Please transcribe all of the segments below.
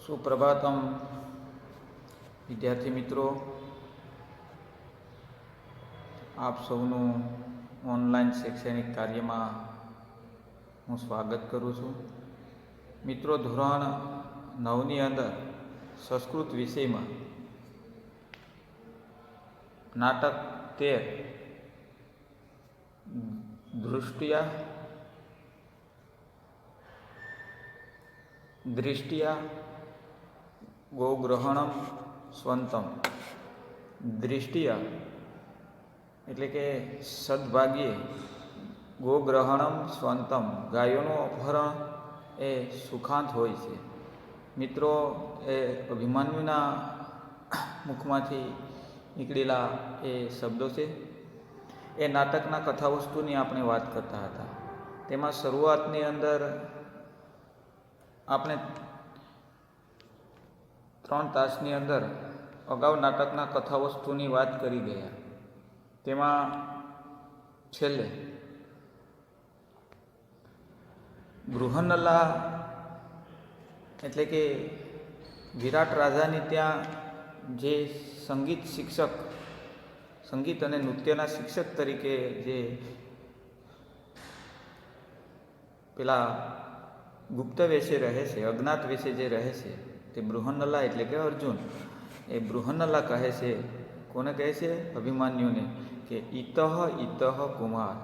સુપ્રભાતમ વિદ્યાર્થી મિત્રો, આપ સૌનું ઓનલાઈન શૈક્ષણિક કાર્યમાં હું સ્વાગત કરું છું. મિત્રો, ધોરણ 9ની અંદર સંસ્કૃત વિષયમાં નાટક 13 દૃષ્ટિયા ગોગ્રહણમ સ્વંતમ. દૃષ્ટિયા એટલે કે સદભાગ્યે, ગોગ્રહણમ સ્વંતમ ગાયોનું અપહરણ એ સુખાંત હોય છે. મિત્રો, એ અભિમન્યુના મુખમાંથી નીકળેલા એ શબ્દો છે. એ નાટકના કથાવસ્તુની આપણે વાત કરતા હતા. તેમાં શરૂઆતની અંદર આપણે 3 તાસની અંદર અગાઉ નાટકના કથાવસ્તુની વાત કરી ગયા. તેમાં છેલ્લે બૃહન્નલા એટલે કે વિરાટ રાજાની ત્યાં જે સંગીત અને નૃત્યના શિક્ષક તરીકે જે પેલા ગુપ્ત વેશે રહે છે, અજ્ઞાત વેશે જે રહે છે, તે બૃહન્નલા એટલે કે અર્જુન. એ બૃહન્નલા કહે છે, કોને કહે છે? અભિમન્યુને, કે ઇતઃ કુમાર,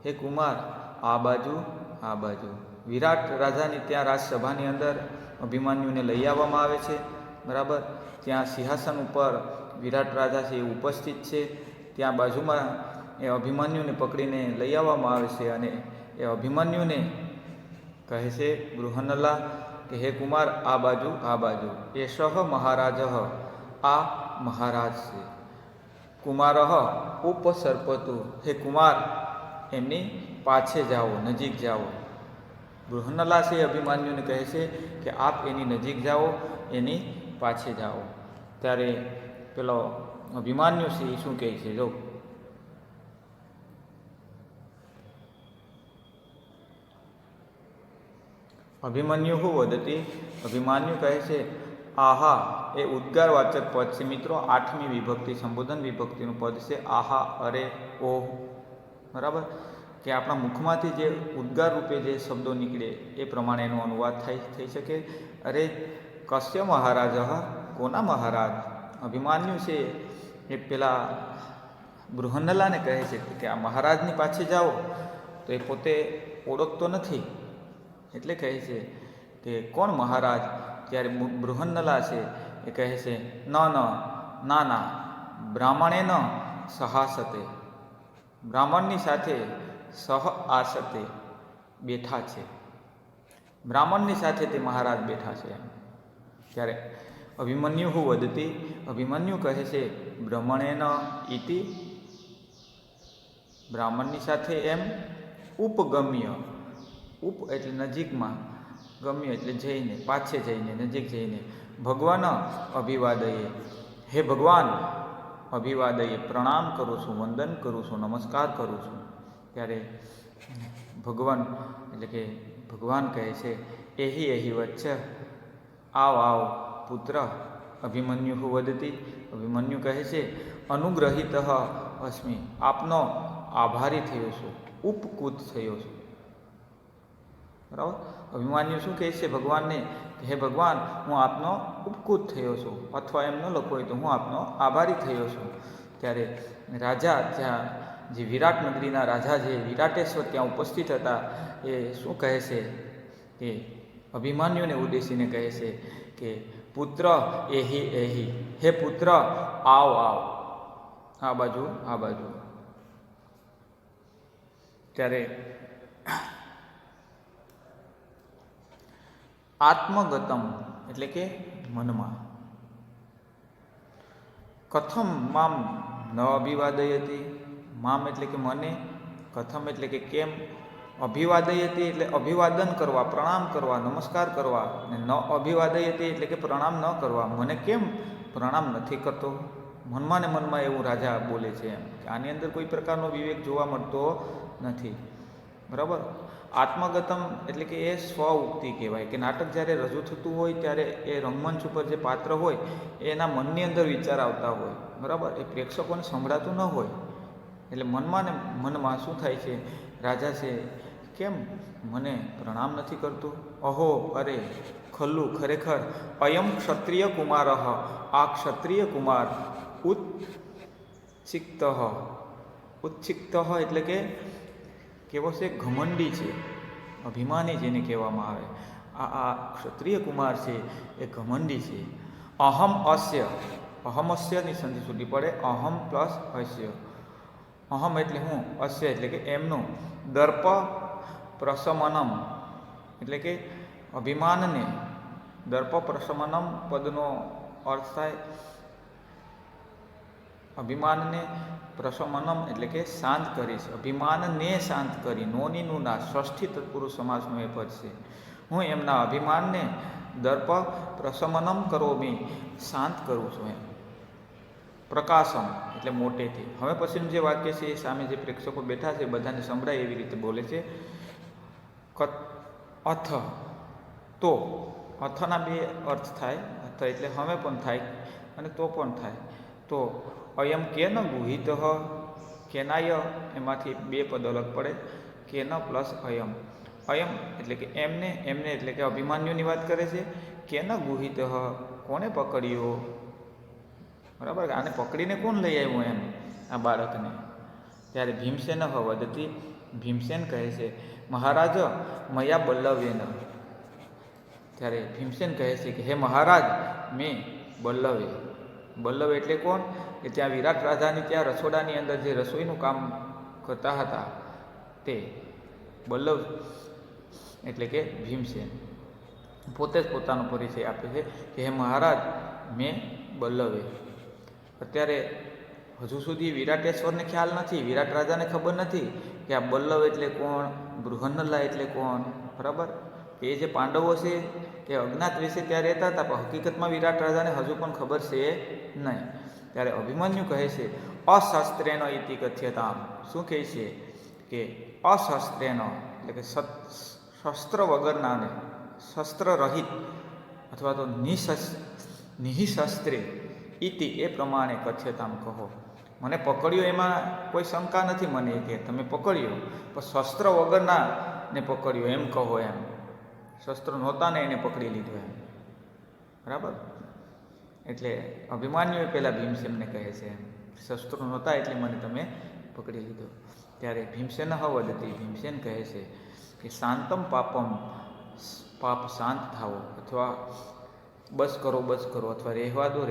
હે કુમાર, આ બાજુ. વિરાટ રાજાની ત્યાં રાજસભાની અંદર અભિમન્યુને લઈ આવવામાં આવે છે. બરાબર, ત્યાં સિંહાસન ઉપર વિરાટ રાજા છે એ ઉપસ્થિત છે. ત્યાં બાજુમાં એ અભિમન્યુને પકડીને લઈ આવવામાં આવે છે અને એ અભિમન્યુને કહે છે બૃહન્નલા કે હે કુમાર, આ બાજુ. એષઃ મહારાજ, આ મહારાજ છે. કુમાર ઉપસર્પતુ, હે કુમાર, એમની પાછે જાઓ, નજીક જાઓ. બૃહન્નલા છે અભિમન્યુને કહે છે કે આપ એની નજીક જાઓ, એની પાછે જાઓ. ત્યારે પેલો અભિમન્યુ છે એ શું કહે છે? જો, અભિમન્યુ હું વદતી, અભિમન્યુ કહે છે, આહા, એ ઉદ્ગારવાચક પદ છે. મિત્રો, 8મી વિભક્તિ, સંબોધન વિભક્તિનું પદ છે. આહા, અરે, ઓહ. બરાબર, કે આપણા મુખમાંથી જે ઉદ્ગાર રૂપે જે શબ્દો નીકળે એ પ્રમાણે એનો અનુવાદ થઈ શકે. અરે, કશ્ય મહારાજ, કોના મહારાજ? અભિમન્યુ છે એ પેલા બૃહન્નલાને કહે છે કે આ મહારાજની પાછે જાઓ. તો એ પોતે ઓળખતો નથી, એટલે કહે છે કે કોણ મહારાજ? ત્યારે બૃહન્નલા છે એ કહે છે ના, બ્રાહ્મણે ન સહાસતે, બ્રાહ્મણની સાથે સહ આસતે બેઠા છે. બ્રાહ્મણની સાથે તે મહારાજ બેઠા છે. ત્યારે અભિમન્યુ હું વદતી, અભિમન્યુ કહે છે બ્રહ્મણેન ઇતિ, બ્રાહ્મણની સાથે એમ. ઉપગમ્ય, ઉપ એટલે નજીકમાં, ગમ્ય એટલે જઈને, પાછે જઈને, નજીક જઈને. ભગવાન અભિવાદયે, હે ભગવાન, અભિવાદયે, પ્રણામ કરું છું, વંદન કરું છું, નમસ્કાર કરું છું. ત્યારે ભગવાન એટલે કે ભગવાન કહે છે એહી વચ્ચ, આવ પુત્ર. અભિમન્યુ હું વદતી, અભિમન્યુ કહે છે અનુગ્રહિત અસ્મિ, આપનો આભારી થયો છું, ઉપકૂત થયો છું. બરાબર, અભિમન્યુ શું કહે છે ભગવાનને? હે ભગવાન, હું આપનો ઉપકૂત થયો છું, અથવા એમ ન લખો હોય તો હું આપનો આભારી થયો છું. ત્યારે રાજા, ત્યાં જે વિરાટ નગરીના રાજા જે વિરાટેશ્વર ત્યાં ઉપસ્થિત હતા, એ શું કહે છે કે અભિમન્યુને ઉદ્દેશીને કહે છે કે પુત્ર એહી, હે પુત્ર, આવ, આ બાજુ. ત્યારે આત્મગતમ એટલે કે મનમાં. કથમ મામ ન અભિવાદયતી, મામ એટલે કે મને, કથમ એટલે કે કેમ, અભિવાદયતી એટલે અભિવાદન કરવા, પ્રણામ કરવા, નમસ્કાર કરવા, અને ન અભિવાદયતી એટલે કે પ્રણામ ન કરવા. મને કેમ પ્રણામ નથી કરતો? મનમાં ને મનમાં એવું રાજા બોલે છે એમ કે આની અંદર કોઈ પ્રકારનો વિવેક જોવા મળતો નથી. બરાબર. આત્મગતમ એટલે કે એ સ્વ ઉક્તિ કહેવાય કે નાટક જ્યારે રજૂ થતું હોય ત્યારે એ રંગમંચ ઉપર જે પાત્ર હોય એના મનની અંદર વિચાર આવતા હોય, બરાબર. એ પ્રેક્ષકોને સંભળાતું ન હોય એટલે મનમાં ને મનમાં શું થાય છે, રાજા છે કેમ મને પ્રણામ નથી કરતું, અહો અરે ખલ્લુ ખરેખર, અયમ ક્ષત્રિય કુમાર, આ ક્ષત્રિય કુમાર, ઉત્સિક્ત, ઉત્સિક્ત એટલે કે કેવો છે, ઘમંડી છે, અભિમાની જેને કહેવામાં આવે, આ ક્ષત્રિય કુમાર છે એ ઘમંડી છે. અહમ અસ્ય, અહમ અસ્યની સંધિ છૂટી પડે, અહમ પ્લસ અસ્ય, અહમ એટલે હું, અસ્ય એટલે કે એમનું, દર્પ પ્રશમનમ એટલે કે અભિમાનને, દર્પ પ્રશમનમ પદનો અર્થ થાય અભિમાનને, પ્રશમનમ એટલે કે શાંત કરીશ, અભિમાનને શાંત કરી, નોની નુના ષષ્ઠી તત્પુરુષ સમાસનું એ પદ છે. હું એમના અભિમાનને દર્પ પ્રશમનમ કરોમી શાંત કરું છું એમ. પ્રકાશમ એટલે મોટેથી. હવે પછીનું જે વાક્ય છે એ સામે જે પ્રેક્ષકો બેઠા છે બધાને સંભળાય એવી રીતે બોલે છે. અથ તો, અથના બે અર્થ થાય, અથ એટલે હવે પણ થાય અને તો પણ થાય. તો અયમ કેન ગુહિત, કેનાય એમાંથી બે પદ અલગ પડે, કેન પ્લસ અયમ. અયમ એટલે કે એમને, એમને એટલે કે અભિમાન્યુની વાત કરે છે. કેન ગુહિત કોને પકડ્યો, બરાબર. આને પકડીને કોણ લઈ આવ્યું એમ આ બાળકને. ત્યારે ભીમસેન વદતી, ભીમસેન કહે છે મહારાજ મયા બલ્લવેન. ત્યારે ભીમસેન કહે છે કે હે મહારાજ મેં બલ્લવે, બલ્લવ એટલે કોણ કે ત્યાં વિરાટ રાજાની ત્યાં રસોડાની અંદર જે રસોઈનું કામ કરતા હતા તે બલ્લવ એટલે કે ભીમસેન પોતે જ પોતાનો પરિચય આપે છે કે હે મહારાજ મેં બલ્લવે. અત્યારે હજુ સુધી વિરાટેશ્વરને ખ્યાલ નથી, વિરાટ રાજાને ખબર નથી કે આ બલ્લવ એટલે કોણ, બૃહન્નલા એટલે કોણ, બરાબર. એ જે પાંડવો છે એ અજ્ઞાત વિશે ત્યાં રહેતા હતા પણ હકીકતમાં વિરાટ રાજાને હજુ પણ ખબર છે નહીં. ત્યારે અભિમન્યુ કહે છે અશસ્ત્રેન ઇતિ કથ્યતામ. શું કહે છે કે અશસ્ત્રેન એટલે કે શસ્ત્ર વગરનાને, શસ્ત્ર રહિત અથવા તો નિઃશસ્ત્રે ઇતિ એ પ્રમાણે કથ્યતામ કહો. મને પકડ્યો એમાં કોઈ શંકા નથી મને કે તમે પકડ્યો, પણ શસ્ત્ર વગરના ને પકડ્યો એમ કહો એમ. શસ્ત્ર નહોતા ને એને પકડી લીધો એમ, બરાબર. એટલે અભિમાન્યુએ પહેલાં ભીમસેનને કહે છે એમ શસ્ત્રો નહોતા એટલે મને તમે પકડી લીધો. ત્યારે ભીમસેન વદતી, ભીમસેન કહે છે કે શાંતમ પાપમ, પાપ શાંત થાવો, અથવા બસ કરો અથવા રહેવા દો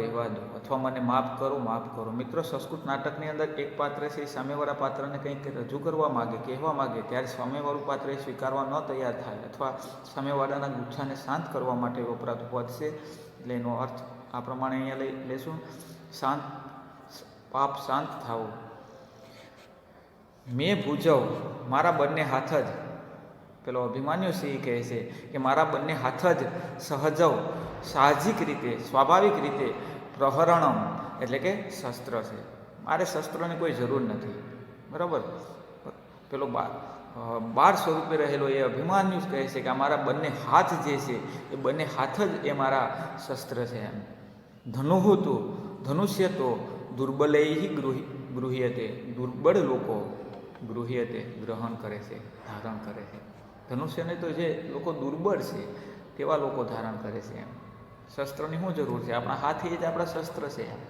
અથવા મને માફ કરો માફ કરો. મિત્રો સંસ્કૃત નાટકની અંદર એક પાત્ર છે એ સામેવાળા પાત્રને કંઈક રજૂ કરવા માગે, કહેવા માગે, ત્યારે સામેવાળું પાત્ર એ સ્વીકારવા ન તૈયાર થાય અથવા સામેવાળાના ગુચ્છાને શાંત કરવા માટે વપરાતું પદ છે. એટલે એનો અર્થ આ પ્રમાણે અહીંયા લેશું, શાંત, પાપ શાંત થાવો. મેં ભૂજવ, મારા બંને હાથ જ, પેલો અભિમાન્યુ સિંહ કહે છે કે મારા બંને હાથ જ સહજવ, સાહજિક રીતે, સ્વાભાવિક રીતે, પ્રહરણમ એટલે કે શસ્ત્ર છે. મારે શસ્ત્રોની કોઈ જરૂર નથી, બરાબર. પેલો બાળ સ્વરૂપે રહેલો એ અભિમાન્યુ કહે છે કે આ મારા બંને હાથ જે છે એ બંને હાથ જ એ મારા શસ્ત્ર છે એમ. ધનુઃ તો, ધનુષ્ય તો દુર્બલૈ ગૃહ્યતે, દુર્બળ લોકો ગૃહ્યતે ગ્રહણ કરે છે, ધારણ કરે છે. ધનુષ્યને તો જે લોકો દુર્બળ છે તેવા લોકો ધારણ કરે છે એમ. શસ્ત્રની શું જરૂર છે, આપણા હાથ એ જ આપણા શસ્ત્ર છે એમ,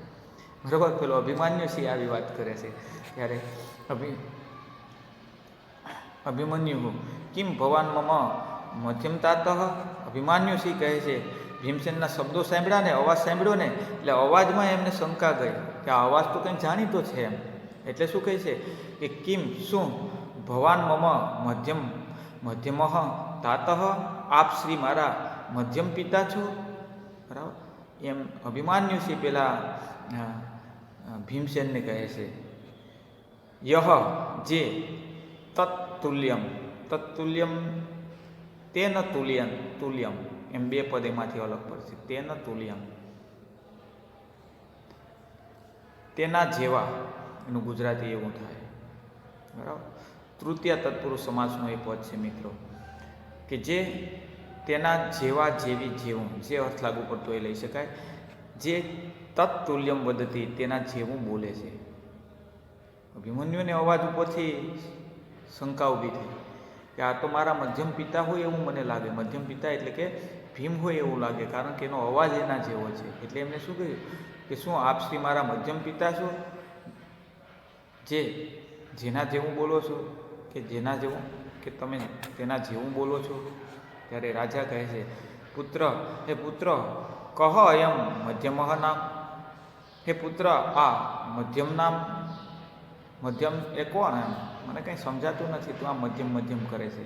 બરાબર. પેલો અભિમાન્યુ સિંહ આવી વાત કરે છે. ત્યારે અભિમન્યુ કિમ ભવાન મમ મધ્યમતાતઃ. અભિમાન્યુ સિંહ કહે છે ભીમસેનના શબ્દો સાંભળ્યા ને, અવાજ સાંભળ્યો ને એટલે અવાજમાં એમને શંકા ગઈ કે આ અવાજ તો કંઈ જાણીતો છે એમ. એટલે શું કહે છે કે કિમ શું, ભવાન મમ મધ્યમઃ તાતઃ, આપ શ્રી મારા મધ્યમ પિતા છો, બરાબર. એમ અભિમાન્યુ સિંહ પેલા ભીમસેનને કહે છે. યહ જે, તત્તુલ્યમ, તત્તુલ્યમ, તેન તુલ્યમ એમ બે પદ એમાંથી અલગ પડશે. તેન તુલ્યમ, તેના જેવા, એનું ગુજરાતી એવું થાય, બરાબર. તૃતીય તત્પુરુષ સમાસનો એ પદ છે મિત્રો, કે જે તેના જેવા જેવી જેવું, જે અર્થ લાગુ પડતો એ લઈ શકાય, જે તત્તુલ્યમ વદતી તેના જેવું બોલે છે. અભિમન્યુને અવાજ ઉપરથી શંકા ઊભી થઈ કે આ તો મારા મધ્યમ પિતા હોય એવું મને લાગે. મધ્યમ પિતા એટલે કે ભીમ હોય એવું લાગે, કારણ કે એનો અવાજ એના જેવો છે. એટલે એમને શું કહ્યું કે શું આપ શ્રી મારા મધ્યમ પિતા છો, જેના જેવું બોલો છો, કે જેના જેવું, કે તમે તેના જેવું બોલો છો? ત્યારે રાજા કહે છે, પુત્ર, હે પુત્ર, કહ અયમ મધ્યમ નામ. હે પુત્ર, આ મધ્યમ નામ, મધ્યમ એ કોણ? એમ મને કંઈ સમજાતું નથી, તું આ મધ્યમ મધ્યમ કરે છે.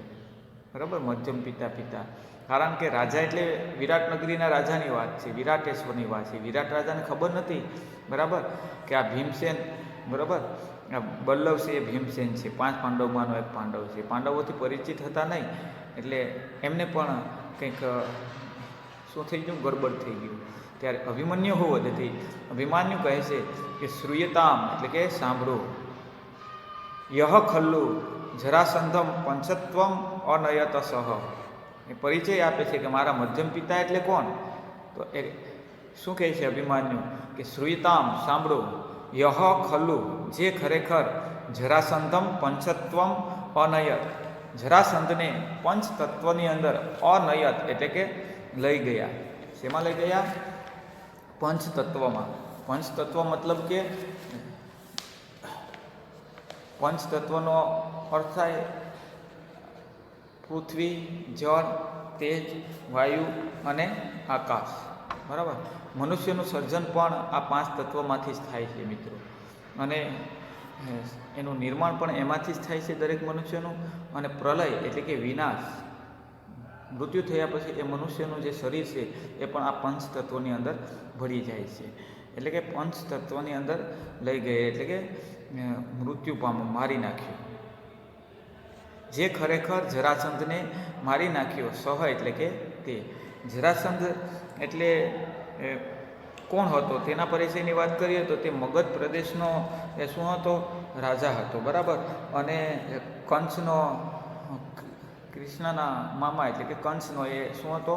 બરાબર, મધ્યમ પિતા પિતા, કારણ કે રાજા એટલે વિરાટ નગરીના રાજાની વાત છે, વિરાટેશ્વરની વાત છે. વિરાટ રાજાને ખબર નથી, બરાબર, કે આ ભીમસેન, બરાબર, આ બલ્લવ છે એ ભીમસેન છે, 5 પાંડવમાંનો એક પાંડવ છે. પાંડવોથી પરિચિત હતા નહીં, એટલે એમને પણ કંઈક શું થઈ ગયું, ગડબડ થઈ ગયું. ત્યારે અભિમન્યુ હોવદતી, અભિમન્યુ કહે છે કે શ્રૂયતામ એટલે કે સાંભળો, યહ ખલ્લુ જરાસંધમ પંચત્વમ અનયતસહ. એ પરિચય આપે છે કે મારા મધ્યમ પિતા એટલે કોણ? તો એ શું કહે છે અભિમન્યુ કે શ્રૂયતામ સાંભળો, યહ ખલ્લુ જે ખરેખર જરાસંધમ પંચત્વમ અનયત, જરાસંધને પંચતત્વની અંદર અનયત એટલે કે લઈ ગયા. શેમાં લઈ ગયા? પંચતત્વમાં. પંચતત્વ મતલબ કે પંચતત્વનો અર્થ થાય પૃથ્વી, જળ, તેજ, વાયુ અને આકાશ. બરાબર, મનુષ્યનું સર્જન પણ આ 5 તત્વોમાંથી જ થાય છે મિત્રો, અને એનું નિર્માણ પણ એમાંથી જ થાય છે દરેક મનુષ્યનું. અને પ્રલય એટલે કે વિનાશ, મૃત્યુ થયા પછી એ મનુષ્યનું જે શરીર છે એ પણ આ પંચતત્વોની અંદર ભળી જાય છે. એટલે કે પંચતત્વની અંદર લઈ ગયે, એટલે કે મૃત્યુ મારી નાખ્યું. જે ખરેખર જરાસંધને મારી નાખ્યો, સહ એટલે કે તે. જરાસંધ એટલે કોણ હતો તેના પરિચયની વાત કરીએ તો તે મગધ પ્રદેશનો એ શું હતો? રાજા હતો. બરાબર, અને કંસનો, કૃષ્ણના મામા એટલે કે કંસનો એ શું હતો?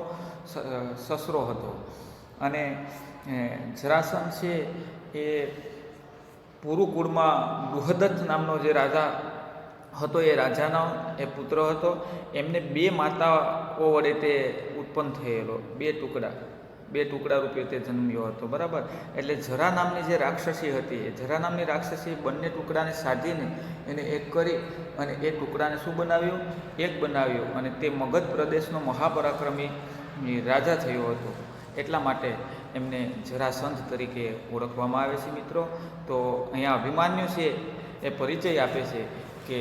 સસરો હતો. અને જરાસંધ છે એ પુરુકુળમાં બૃહદત્ત નામનો જે રાજા હતો, એ રાજાનો એ પુત્ર હતો. એમને 2 માતાઓ વડે તે ઉત્પન્ન થયેલો, 2 ટુકડા રૂપે તે જન્મ્યો હતો. બરાબર, એટલે જરા નામની જે રાક્ષસી હતી, એ જરા નામની રાક્ષસી બંને ટુકડાને સાધીને એને એક કરી અને એ ટુકડાને શું બનાવ્યું? એક બનાવ્યું. અને તે મગધ પ્રદેશનો મહાપરાક્રમી રાજા થયો હતો. એટલા માટે એમને જરાસંધ તરીકે ઓળખવામાં આવે છે મિત્રો. તો અહીંયા અભિમન્યુ છે એ પરિચય આપે છે કે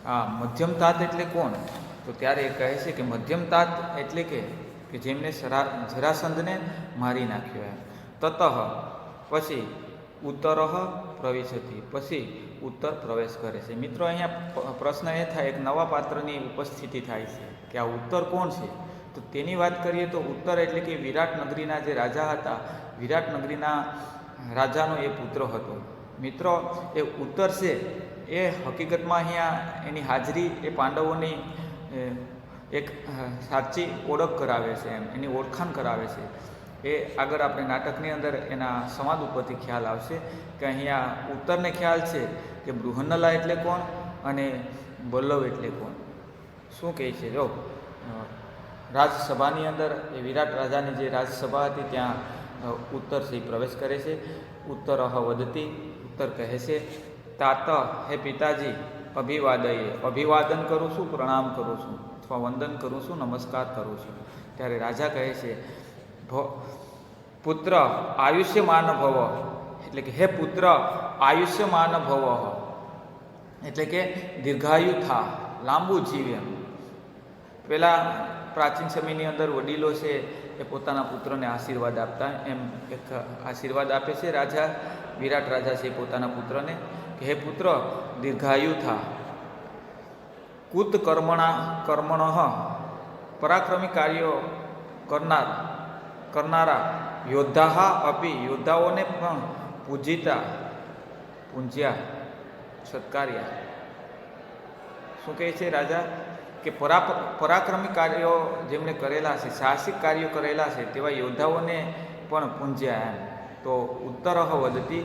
આ મધ્યમ તાત એટલે કોણ? તો ત્યારે એ કહે છે કે મધ્યમ તાત એટલે કે જેમને જરાસંધને મારી નાખ્યો. એમ તતઃ પછી ઉત્તરઃ પ્રવિશતિ, પછી ઉત્તર પ્રવેશ કરે છે. મિત્રો અહીંયા પ્રશ્ન એ થાય, એક નવા પાત્રની ઉપસ્થિતિ થાય છે કે આ ઉત્તર કોણ છે? તો તેની વાત કરીએ તો ઉત્તર એટલે કે વિરાટ નગરીના જે રાજા હતા, વિરાટ નગરીના રાજાનો એ પુત્ર હતો. મિત્રો એ ઉત્તર છે એ હકીકતમાં અહીંયા એની હાજરી એ પાંડવોની એક સાચી ઓળખ કરાવે છે, એમ એની ઓળખાણ કરાવે છે. એ આગળ આપણે નાટકની અંદર એના સંવાદ ઉપરથી ખ્યાલ આવશે કે અહીંયા ઉત્તરને ખ્યાલ છે કે બૃહન્નલા એટલે કોણ અને બલ્લવ એટલે કોણ. શું કહે છે? જો રાજસભાની અંદર એ વિરાટ રાજાની જે રાજસભા હતી ત્યાં ઉત્તર છે પ્રવેશ કરે છે. ઉત્તરઃ વદતી, ઉત્તર કહે છે, તાત હે પિતાજી, અભિવાદયે, અભિવાદન કરું છું, પ્રણામ કરું છું, અથવા વંદન કરું છું, નમસ્કાર કરું છું. ત્યારે રાજા કહે છે, પુત્ર આયુષ્યમાન ભવ, એટલે કે હે પુત્ર આયુષ્યમાન ભવ, એટલે કે દીર્ઘાયુ થા, લાંબુ જીવ. એમ પેલા પ્રાચીન સમયની અંદર વડીલો છે એ પોતાના પુત્રને આશીર્વાદ આપતા, એમ એક આશીર્વાદ આપે છે રાજા, વિરાટ રાજા છે પોતાના પુત્રને કે હે પુત્ર દીર્ઘાયુ થા, કુત કર્મણ પરાક્રમી કાર્યો કરનારા યોદ્ધા અપી, યોદ્ધાઓને પણ પૂજ્યા, સત્કાર્યા. શું કહે છે રાજા કે પરાક્રમી કાર્યો જેમણે કરેલા છે, સાહસિક કાર્યો કરેલા છે તેવા યોદ્ધાઓને પણ પૂંજ્યા એમ. તો ઉત્તરઃ વદતી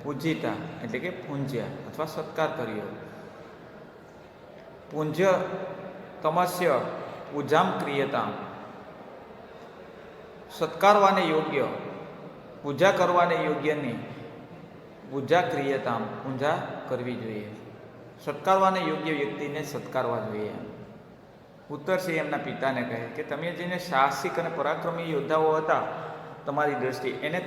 પૂજિતા એટલે કે પૂંજ્યા અથવા સત્કાર કર્યો. પૂંજ્ય તમસ્ય પૂજામ ક્રિયતામ. સત્કારવાને યોગ્ય, પૂજા કરવાને યોગ્યની પૂજા ક્રિયતામ, પૂજા કરવી જોઈએ. સત્કારવાને યોગ્ય વ્યક્તિને સત્કારવા જોઈએ. ઉત્તર છે એમના પિતાને કહે કે તમે જેને સાહસિક અને પરાક્રમી યોદ્ધાઓ હતા તમારી દ્રષ્ટિએ, એને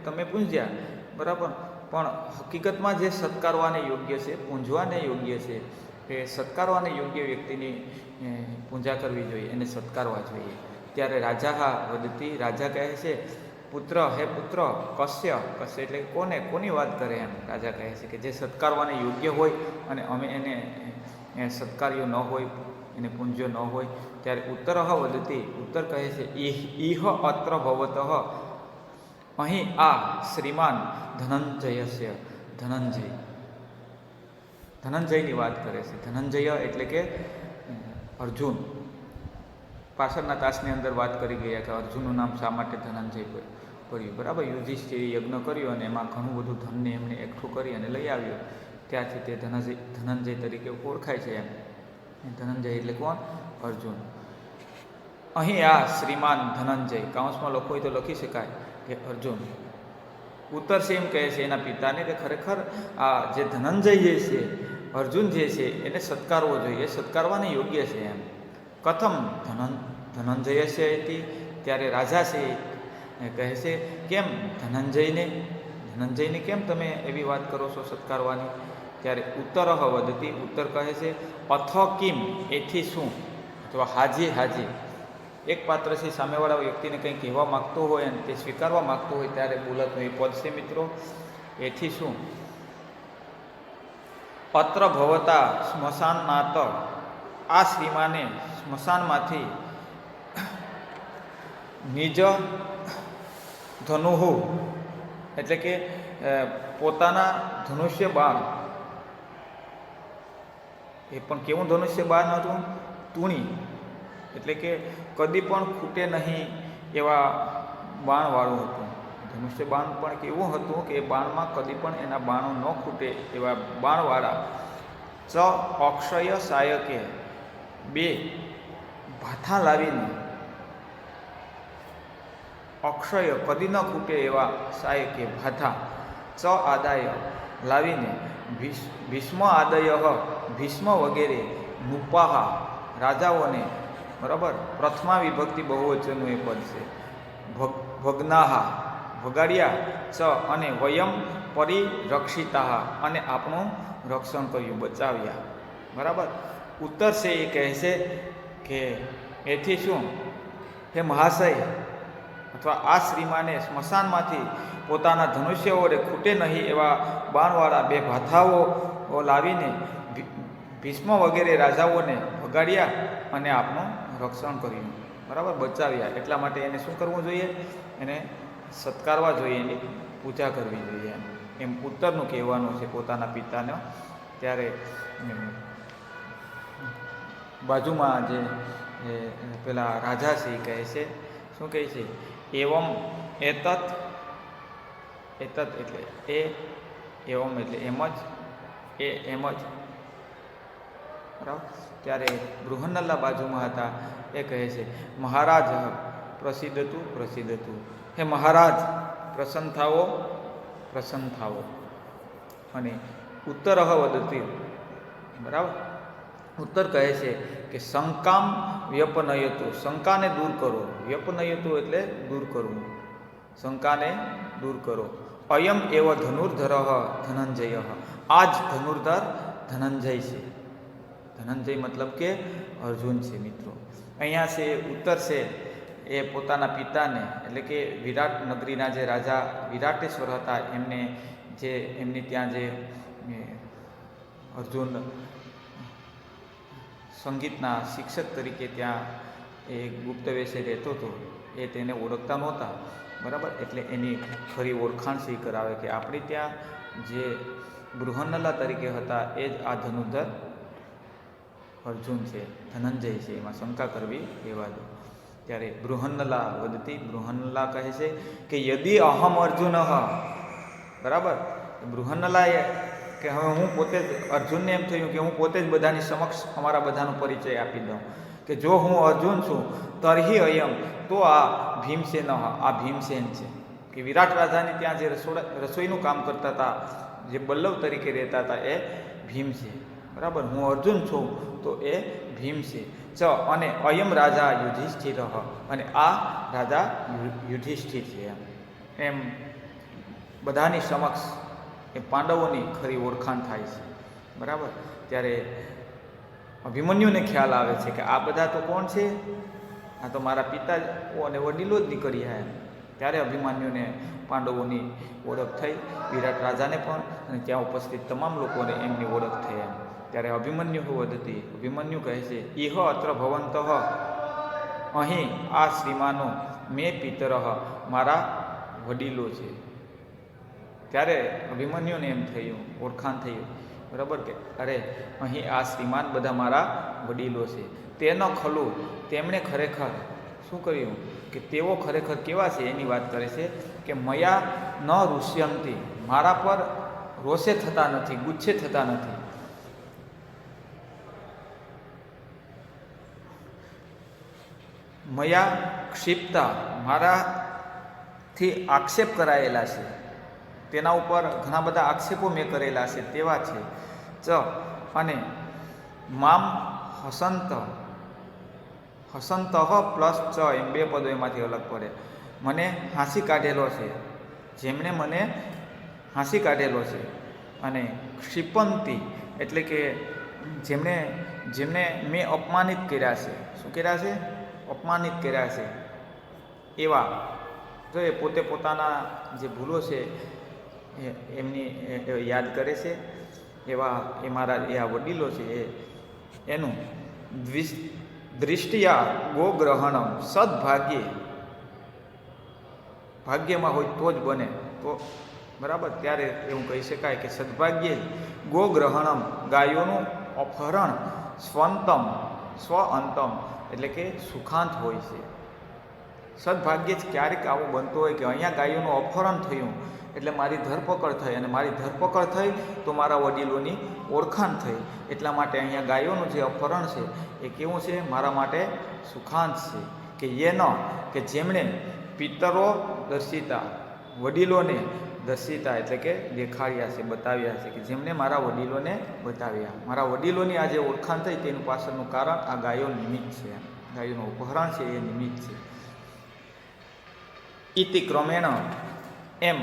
તમે પૂંજ્યા, બરાબર, પણ હકીકતમાં જે સત્કારવાને યોગ્ય છે, પૂંજવાને યોગ્ય છે, એ સત્કારવાને યોગ્ય વ્યક્તિની પૂજા કરવી જોઈએ, એને સત્કારવા જોઈએ. ત્યારે રાજા વદતી, રાજા કહે છે પુત્ર, હે પુત્ર, કશ્ય એટલે કોની વાત કરે એમ. રાજા કહે છે કે જે સત્કારવાને યોગ્ય હોય અને અમે એને સત્કાર્યો ન હોય, એને પૂંજ્યો ન હોય. ત્યારે ઉત્તર વદતી, ઉત્તર કહે છે ઇહ અત્ર ભવતઃ, અહીં આ શ્રીમાન ધનંજયસ્ય, ધનંજયની વાત કરે છે. ધનંજય એટલે કે અર્જુન. પાછળના તાસની અંદર વાત કરી ગયા કે અર્જુનનું નામ શા માટે ધનંજય પડ્યું, બરાબર. યુધિષ્ઠિરે યજ્ઞ કર્યો અને એમાં ઘણું બધું ધનને એમણે એકઠું કરી અને લઈ આવ્યો, ત્યાંથી તે ધનંજય તરીકે ઓળખાય છે એમ. ધનંજય એટલે કોણ? અર્જુન. અહીં આ શ્રીમાન ધનંજય, કાઉન્સમાં લખો હોય તો લખી શકાય કે અર્જુન. ઉત્તર છે એમ કહે છે એના પિતાને કે ખરેખર આ જે ધનંજય જે છે, અર્જુન જે છે, એને સત્કારવો જોઈએ, સત્કારવાને યોગ્ય છે એમ. કથમ ધનંજય છે હતી. ત્યારે રાજા છે કહે છે કેમ ધનંજયને કેમ તમે એવી વાત કરો છો સત્કારવાની. ત્યારે ઉત્તર વદતી, ઉત્તર કહે છે અથ કિમ, એથી શું, અથવા હાજી. એક પાત્ર છે સામેવાળા વ્યક્તિને કંઈ કહેવા માગતો હોય અને તે સ્વીકારવા માગતો હોય ત્યારે બોલાતું એ પદ છે મિત્રો. એથી શું? અત્ર ભવતા સ્મશાનાત, આ શ્રીમાને સ્મશાનમાંથી નિજ ધનુહુ એટલે કે પોતાના ધનુષ્ય બાણ, એ પણ કેવું ધનુષ્ય બાણ હતું? તુણી, એટલે કે કદી પણ ખૂટે નહીં એવા બાણવાળું હતું. ધનુષ્ય બાણ પણ કેવું હતું કે એ બાણમાં કદી પણ એના બાણો ન ખૂટે એવા બાણવાળા. ચ અક્ષય સાયકે, બે ભાથા લાવીને, અક્ષય કદી ન ખૂટે એવા સાયકે ભાથા, ચ આદાય લાવીને, ભીષ્મ આદય, ભીષ્મ વગેરે, નૃપાહા રાજાઓને, બરાબર. પ્રથમા વિભક્તિ બહુવચનનું એ પદ છે. ભગ્નાહા ભગાડ્યા, ચ અને વયમ પરિરક્ષિતા અને આપણું રક્ષણ કર્યું, બચાવ્યા, બરાબર. ઉત્તર છે એ કહે છે કે એથી શું? હે મહાશય, અથવા આ શ્રીમાને સ્મશાનમાંથી પોતાના ધનુષ્ય વડે ખૂટે નહીં એવા બાણવાળા બે ભાથાઓ લાવીને ભીષ્મ વગેરે રાજાઓને ભગાડ્યા અને આપણું રક્ષણ કર્યું, બરાબર, બચાવ્યા. એટલા માટે એને શું કરવું જોઈએ? એને સત્કારવા જોઈએ, એની પૂજા કરવી જોઈએ એમ ઉત્તરનું કહેવાનું છે પોતાના પિતાને. ત્યારે બાજુમાં જે પેલા રાજા છે એ કહે છે, શું કહે છે? એવમ એતત એટલે એવમ એટલે એમ જ, બરાબર. ત્યારે બૃહન્નલા બાજુમાં હતા, એ કહે છે મહારાજ પ્રસિદ્ધતું, હે મહારાજ પ્રસન્ન થાવો. અને ઉત્તર વદતી, બરાબર. ઉત્તર કહે છે કે શંકામ વ્યપનયતું, શંકાને દૂર કરો. વ્યપનયતું એટલે દૂર કરવું, શંકાને દૂર કરો. અયમ એવ ધનુર્ધર ધનંજય, આ જ ધનુર્ધર ધનંજય છે. ધનંજય મતલબ કે અર્જુન છે મિત્રો. અહીંયા છે ઉત્તર છે એ પોતાના પિતાને, એટલે કે વિરાટ નગરીના જે રાજા વિરાટેશ્વર હતા, એમની ત્યાં જે અર્જુન સંગીતના શિક્ષક તરીકે ત્યાં એ ગુપ્ત વેશે રહેતો હતો, એ તેને ઓળખતા નહોતા, બરાબર. એટલે એની ખરી ઓળખાણ સી કરાવે કે આપણે ત્યાં જે બૃહન્નલા તરીકે હતા એ જ આ ધનુર્ધર અર્જુન છે, ધનંજય છે, એમાં શંકા કરવી રહેવા દો. ત્યારે બૃહન્નલા વદતી, બૃહન્નલા કહે છે કે યદિ અહમ અર્જુન, બરાબર, બૃહન્નલા એ કે હવે હું પોતે જ, અર્જુનને એમ થયું કે હું પોતે જ બધાની સમક્ષ અમારા બધાનો પરિચય આપી દઉં કે જો હું અર્જુન છું તરહી અયમ, તો આ ભીમસેન, આ ભીમસેન છે કે વિરાટ રાજાને ત્યાં જે રસોઈનું કામ કરતા હતા, જે બલ્લવ તરીકે રહેતા હતા એ ભીમ છે, બરાબર. હું અર્જુન છું તો એ ભીમ છે. અને અયમ રાજા યુધિષ્ઠિર, અને આ રાજા યુધિષ્ઠિર છે. એમ બધાની સમક્ષ એ પાંડવોની ખરી ઓળખાણ થાય છે, બરાબર. ત્યારે અભિમન્યુને ખ્યાલ આવે છે કે આ બધા તો કોણ છે, આ તો મારા પિતાઓ અને વડીલો જ નીકળ્યા. ત્યારે અભિમન્યુને પાંડવોની ઓળખ થઈ, વિરાટ રાજાને પણ, અને ત્યાં ઉપસ્થિત તમામ લોકોને એમની ઓળખ થઈ. ત્યારે અભિમન્યુ વદતી, અભિમન્યુ કહે છે ઇહ અત્ર ભવંતઃ, અહીં આ શ્રીમાનો મેં પિતરઃ, મારા વડીલો છે. ત્યારે અભિમન્યુને એમ થયું, ઓળખાણ થયું, બરાબર, કે અરે અહીં આ શ્રીમાન બધા મારા વડીલો છે. તેનો ખલું, તેમણે ખરેખર શું કર્યું કે તેઓ ખરેખર કેવા છે એની વાત કરે છે કે મયા ન ઋષ્યંતી, મારા પર રોષે થતા નથી, ગુસ્સે થતા નથી. મયા ક્ષિપ્તા, મારાથી આક્ષેપ કરાયેલા છે, તેના ઉપર ઘણા બધા આક્ષેપો મેં કરેલા છે તેવા છે. અને મામ હસંત, હસંતઃ પ્લસ ચ, એમ બે પદો એમાંથી અલગ પડે. મને હાંસી કાઢેલો છે, જેમણે મને હાંસી કાઢેલો છે. અને ક્ષિપંતી એટલે કે જેમને મેં અપમાનિત કર્યા છે. શું કર્યા છે? અપમાનિત કર્યા છે. એવા જો એ પોતે પોતાના જે ભૂલો છે એમની યાદ કરે છે. એવા એ મારા એ આ વડીલો છે એનું દૃષ્ટિયા ગોગ્રહણમ, સદભાગ્યે, ભાગ્યમાં હોય તો જ બને તો, બરાબર. ત્યારે એવું કહી શકાય કે સદભાગ્યે ગોગ્રહણમ, ગાયોનું અપહરણ, સ્વંતમ, સ્વઅંતમ એટલે કે સુખાંત હોય છે. સદભાગ્યે જ ક્યારેક આવું બનતું હોય કે અહીંયા ગાયોનું અપહરણ થયું એટલે મારી ધરપકડ થઈ, અને મારી ધરપકડ થઈ તો મારા વડીલોની ઓળખાણ થઈ. એટલા માટે અહીંયા ગાયોનું જે અપહરણ છે એ કેવું છે? મારા માટે સુખાંત છે. કે યેન, કે જેમણે પિતરો દર્શિતા, વડીલોને દર્શિતા એટલે કે દેખાડ્યા છે, બતાવ્યા છે, કે જેમણે મારા વડીલોને બતાવ્યા. મારા વડીલોની આ જે ઓળખાણ થઈ તેનું પાછળનું કારણ આ ગાયો નિમિત્ત છે, ગાયોનું અપહરણ છે એ નિમિત્ત છે. ઇતિ ક્રમેણ, એમ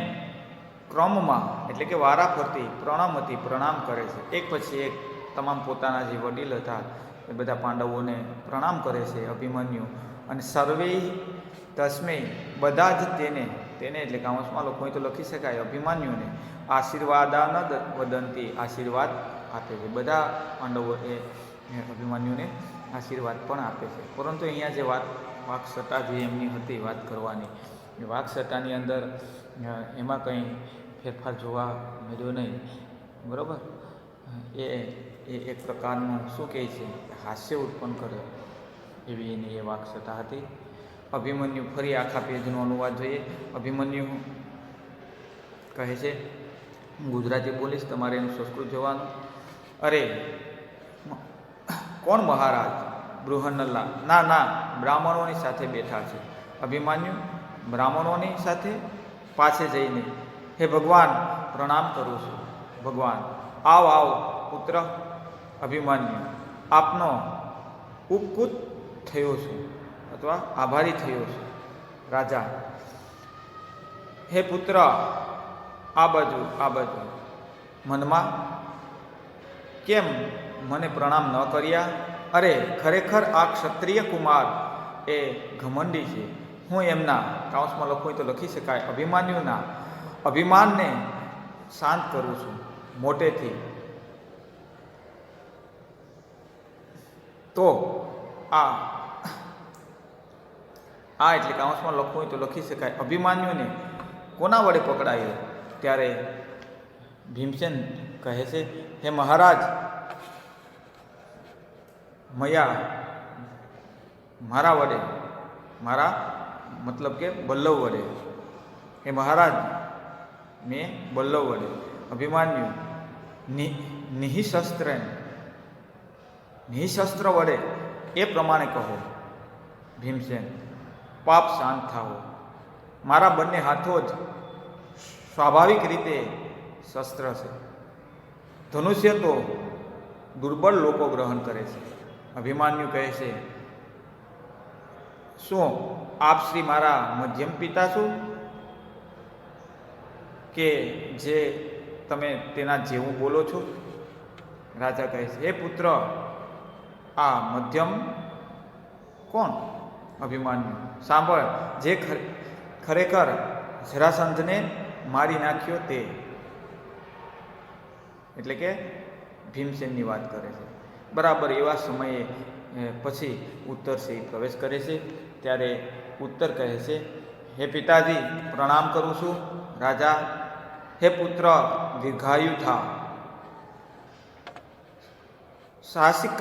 ક્રમમાં એટલે કે વારાફરતી, પ્રણમતી, પ્રણામ કરે છે. એક પછી એક તમામ પોતાના જે વડીલ હતા એ બધા પાંડવોને પ્રણામ કરે છે અભિમન્યુ. અને સર્વે તસ્મે, બધા જ તેને એટલે કામસમાં લોકો તો લખી શકાય અભિમન્યુને આશીર્વાદાન વદંતી, આશીર્વાદ આપે છે. બધા પાંડવો એ અભિમન્યુને આશીર્વાદ પણ આપે છે. પરંતુ અહીંયા જે વાકસટા જે એમની હતી વાત કરવાની, એ વાકસટાની અંદર એમાં કંઈ ફેરફાર જોવા મળ્યો નહીં, બરાબર. એ એક પ્રકારનું શું કહે છે, હાસ્ય ઉત્પન્ન કરે એવી એની એ વાકસટા હતી. અભિમન્યુ, ફરી આખા પેજનો અનુવાદ જોઈએ. અભિમન્યુ કહે છે, હું ગુજરાતી બોલીશ, તમારે એનું સંસ્કૃત જોવાનું. અરે કોણ મહારાજ? બૃહન્નલા, ના બ્રાહ્મણોની સાથે બેઠા છે. અભિમન્યુ બ્રાહ્મણોની સાથે પાછે જઈને, હે ભગવાન, પ્રણામ કરું છું. ભગવાન, આવ પુત્ર અભિમન્યુ, આપનો ઉપકૃત થયો છું અથવા આભારી થયો છું. રાજા, હે પુત્ર, આ બાજુ મનમાં કેમ મને પ્રણામ ન કર્યા? અરે ખરેખર આ ક્ષત્રિય કુમાર એ ઘમંડી છે. હું એમના, કાઉન્સમાં લખું તો લખી શકાય, અભિમન્યુના અભિમાનને શાંત કરું છું મોટેથી. તો આ એટલે કાઉન્સમાં લખવું તો લખી શકાય, અભિમન્યુને કોના વડે પકડાયો? ત્યારે ભીમસેન કહે છે, હે મહારાજ, મયા મારા વડે, મારા મતલબ કે બલ્લવ વડે, હે મહારાજ, મેં બલ્લવ વડે અભિમાન્યુ નિઃશસ્ત્ર વડે એ પ્રમાણે કહો ભીમસેન, પાપ શાંત થાઓ. મારા બંને હાથો જ સ્વાભાવિક રીતે શસ્ત્ર છે. ધનુષ્ય તો દુર્બળ લોકો ગ્રહણ કરે છે. અભિમાન્યુ કહે છે, શું આપ શ્રી મારા મધ્યમ પિતા છો કે જે તમે તેના જેવું બોલો છો? રાજા કહે છે, હે પુત્ર, આ મધ્યમ કોણ? અભિમાન્યુ, સાંભળ, જે ખરેખર જરાસંધને મારી નાખ્યો તે. એટલે કે ભીમસેનની વાત કરે છે. બરાબર એવા સમયે પછી ઉત્તરસિંહ પ્રવેશ કરે છે. ત્યારે ઉત્તર કહે છે, હે પિતાજી, પ્રણામ કરું છું. રાજા, હે પુત્ર, દીર્ઘાયુ થા. સાહસિક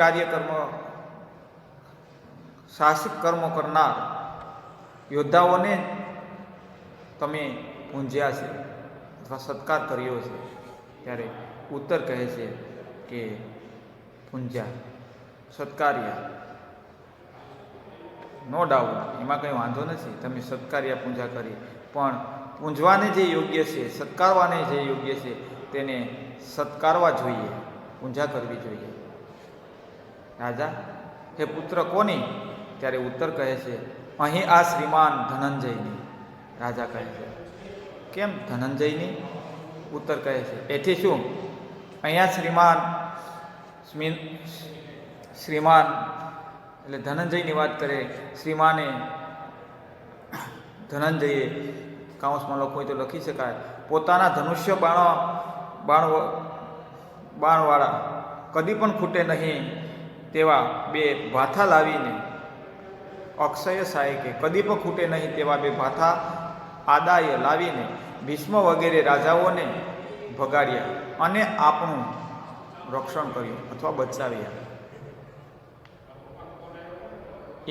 કર્મ કરનાર યોદ્ધાઓને તમે પૂંજ્યા છે અથવા સત્કાર કર્યો છે. ત્યારે ઉત્તર કહે છે કે પૂંજ્યા, સત્કાર્યા, નો ડાઉટ, એમાં કંઈ વાંધો નથી, તમે સત્કાર્યા, પૂજા કરી, પણ પૂંજવાને જે યોગ્ય છે, સત્કારવાને જે યોગ્ય છે તેને સત્કારવા જોઈએ, પૂજા કરવી જોઈએ. રાજા, હે પુત્ર, કોની? ત્યારે ઉત્તર કહે છે, અહીં આ શ્રીમાન ધનંજયની. રાજા કહે છે, કેમ ધનંજયની? ઉત્તર કહે છે, એથી શું? અહીંયા શ્રીમાન એટલે ધનંજયની વાત કરે. શ્રીમાને ધનંજયે, કાઉન્સમાં લખવું હોય તો લખી શકાય, પોતાના ધનુષ્ય બાણવાળા કદી પણ ખૂટે નહીં તેવા બે ભાથા લાવીને, અક્ષય સાયકે કદી પણ ખૂટે નહીં તેવા બે ભાથા આદાય લાવીને ભીષ્મ વગેરે રાજાઓને ભગાડ્યા અને આપણું રક્ષણ કર્યું અથવા બચાવ્યા.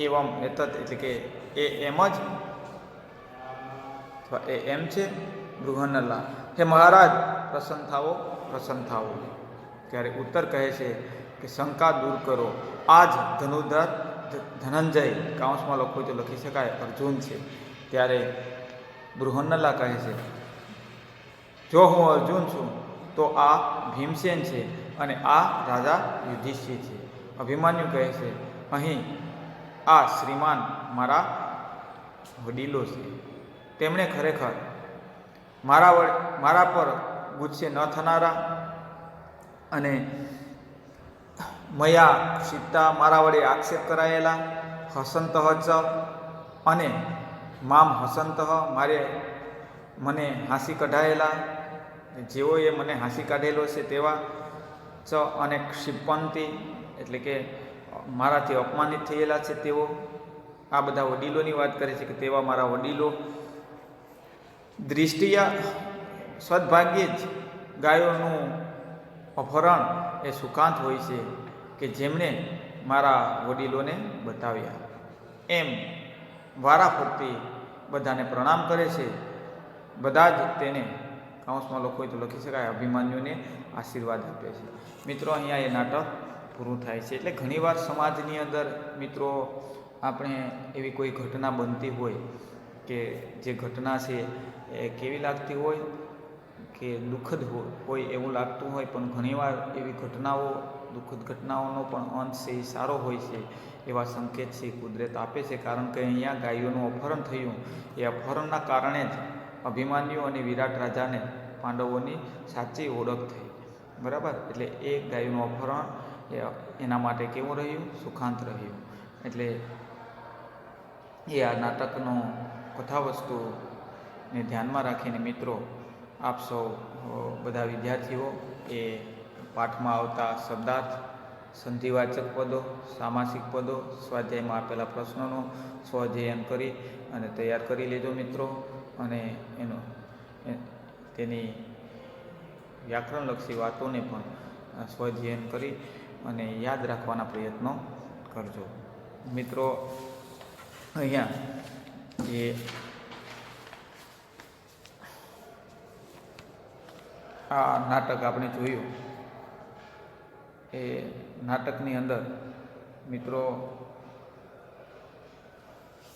એવમ એતત એટલે કે એ એમ જ અથવા એ એમ છે. બૃહન્નલા, હે મહારાજ, પ્રસન્ન થાઓ. ત્યારે ઉત્તર કહે છે કે શંકા દૂર કરો. આ જ ધનુર્ધર ધનંજય, કાઉન્સમાં લખવું તો લખી શકાય, અર્જુન છે. ત્યારે બૃહન્નલા કહે છે, જો હું અર્જુન છું તો આ ભીમસેન છે અને આ રાજા યુધિષ્ઠિર છે. અભિમાન્યુ કહે છે, અહીં આ શ્રીમાન મારા વડીલો છે. તેમણે ખરેખર મારા પર ગુસ્સે ન થનારા અને મયા ક્ષિપ્તા મારા વડે આક્ષેપ કરાયેલા, હસંતઃ ચ અને મામ હસંતઃ મને હાંસી કઢાયેલા, જેઓએ મને હાંસી કાઢેલો છે તેવા, ચ અને ક્ષિપંતી એટલે કે મારાથી અપમાનિત થયેલા છે તેઓ. આ બધા વડીલોની વાત કરે છે કે તેવા મારા વડીલો. દૃષ્ટિયા સદભાગ્યે જ ગાયોનું અપહરણ એ સુકાંત હોય છે કે જેમણે મારા વડીલોને બતાવ્યા. એમ વારાફરતી બધાને પ્રણામ કરે છે. બધા જ તેને, કાઉન્સમાં લખવું હોય તો લખી શકાય, અભિમાન્યુને આશીર્વાદ આપે છે. મિત્રો, અહીંયા એ નાટક પૂરું થાય છે. એટલે ઘણીવાર સમાજની અંદર મિત્રો આપણે એવી કોઈ ઘટના બનતી હોય કે જે ઘટના છે એ કેવી લાગતી હોય કે દુઃખદ હોય એવું લાગતું હોય, પણ ઘણીવાર એવી ઘટનાઓ, દુઃખદ ઘટનાઓનો પણ અંત છે એ સારો હોય છે એવા સંકેત છે કુદરત આપે છે. કારણ કે અહીંયા ગાયોનું અપહરણ થયું, એ અપહરણના કારણે જ અભિમાન્યુ અને વિરાટ રાજાને પાંડવોની સાચી ઓળખ થઈ. બરાબર, એટલે એ ગાયોનું અપહરણ એના માટે કેવું રહ્યું? સુખાંત રહ્યું. એટલે એ આ નાટકનો કથાવસ્તુને ધ્યાનમાં રાખીને મિત્રો આપ સૌ બધા વિદ્યાર્થીઓ એ પાઠમાં આવતા શબ્દાર્થ, સંધિવાચક પદો, સામાસિક પદો, સ્વાધ્યાયમાં આપેલા પ્રશ્નોનું સ્વઅધ્યયન કરી અને તૈયાર કરી લેજો મિત્રો. અને તેની વ્યાકરણલક્ષી વાતોને પણ સ્વધ્યયન કરી અને યાદ રાખવાના પ્રયત્નો કરજો. મિત્રો, અહીંયા જે આ નાટક આપણે જોયું એ નાટકની અંદર મિત્રો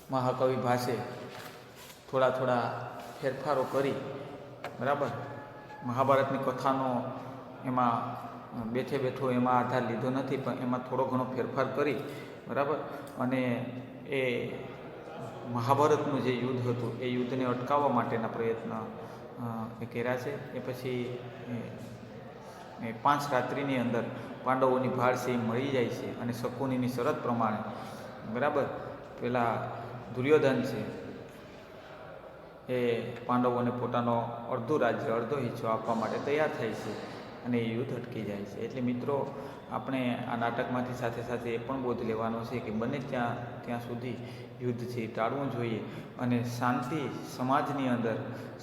મહાકવિ ભાસે થોડા ફેરફારો કરી, બરાબર, મહાભારતની કથાનો એમાં બેઠો એમાં આધાર લીધો નથી, પણ એમાં થોડો ઘણો ફેરફાર કરી, બરાબર, અને એ મહાભારતનું જે યુદ્ધ હતું એ યુદ્ધને અટકાવવા માટેના પ્રયત્ન એ કર્યા છે. એ પછી 5 રાત્રિની અંદર પાંડવોની ભાળ છે એ મળી જાય છે અને શકુનીની શરત પ્રમાણે, બરાબર, પેલા દુર્યોધન છે એ પાંડવોને પોતાનો અડધું રાજ્ય, અડધો હિસ્સો આપવા માટે તૈયાર થાય છે અને એ યુદ્ધ અટકી જાય છે. એટલે મિત્રો, આપણે આ નાટકમાંથી સાથે સાથે એ પણ બોધ લેવાનો છે કે બને ત્યાં સુધી યુદ્ધ છે એ ટાળવું જોઈએ અને શાંતિ, સમાજની અંદર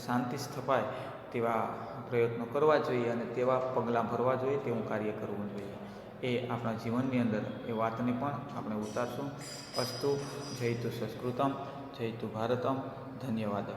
શાંતિ સ્થપાય તેવા પ્રયત્નો કરવા જોઈએ અને તેવા પગલાં ભરવા જોઈએ, તેવું કાર્ય કરવું જોઈએ. એ આપણા જીવનની અંદર એ વાતને પણ આપણે ઉતારશું. અસ્તુ. જયતુ સંસ્કૃતમ, જયતુ ભારતમ. ધન્યવાદ.